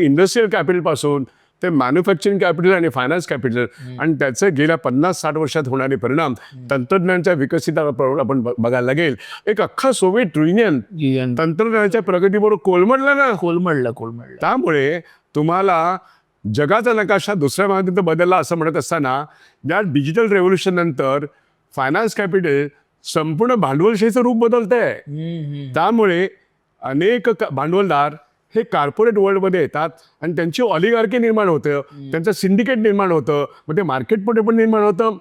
Industrial कॅपिटलपासून ते manufacturing capital आणि finance capital आणि त्याचे गेल्या 50-60 वर्षात होणारे परिणाम तंत्रज्ञानाच्या विकसितावर आपण बघायला लागेल. एक अख्खा सोव्हिएट युनियन तंत्रज्ञानाच्या प्रगतीबरोबर कोलमडलं ना. कोलमडलं. त्यामुळे तुम्हाला जगाचा नकाशा दुसऱ्या महायुद्धात बदलला असं म्हणत असताना या डिजिटल रेव्होल्युशन नंतर फायनान्स कॅपिटल संपूर्ण भांडवलशाहीचं रूप बदलतंय. त्यामुळे अनेक भांडवलदार हे कॉर्पोरेट वर्ल्डमध्ये येतात आणि त्यांची ऑलिगार्की निर्माण होतं, त्यांचं सिंडिकेट निर्माण होतं, मग ते मार्केटमध्ये पण निर्माण होतं,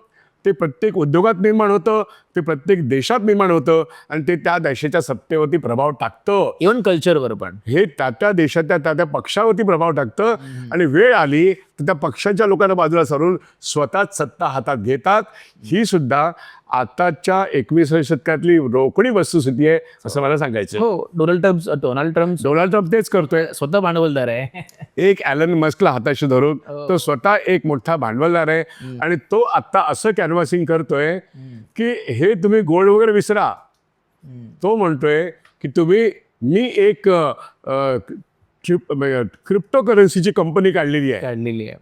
ते प्रत्येक उद्योगात निर्माण होतं, ते प्रत्येक देशात निर्माण होतं आणि ते त्या देशाच्या सत्तेवरती प्रभाव टाकतं. इव्हन कल्चरवर पण हे त्या देशाच्या त्या पक्षावरती प्रभाव टाकतं आणि वेळ आली तर त्या पक्षाच्या लोकांना बाजूला सारून स्वतःच सत्ता हातात घेतात. ही सुद्धा आताच्या 21व्या शतकातली रोकडी वस्तुस्थिती आहे असं मला सांगायचं. हो, डोनाल्ड ट्रम्प तेच करतोय. स्वतः भांडवलदार आहे. एक ॲलन मस्कला हाताशी धरून तो स्वतः एक मोठा भांडवलदार आहे आणि तो आता असं कॅनव्हासिंग करतोय की हे तुम्ही गोल्ड वगैरे विसरा. तो म्हणतोय की मी एक क्रिप्टो करन्सीची कंपनी काढलेली आहे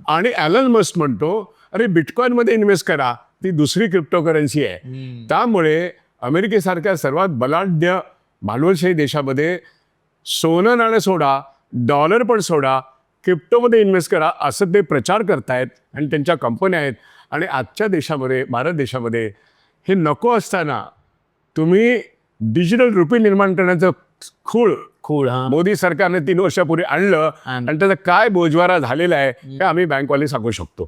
आणि ॲलन मस्क म्हणतो अरे बिटकॉईनमध्ये इन्व्हेस्ट करा, ती दुसरी क्रिप्टो करन्सी आहे. त्यामुळे अमेरिकेसारख्या सर्वात बलाढ्य भांडवलशाही देशामध्ये सोनं नाणं सोडा, डॉलर पण सोडा, क्रिप्टोमध्ये इन्व्हेस्ट करा असं ते प्रचार करतायत आणि त्यांच्या कंपन्या आहेत. आणि आजच्या देशामध्ये, भारत देशामध्ये हे नको असताना तुम्ही डिजिटल रुपी निर्माण करण्याचं खूळ मोदी सरकारने 3 वर्षापूर्वी आणलं आणि त्याचा काय बोजवारा झालेला आहे हे आम्ही बँकवाले सांगू शकतो.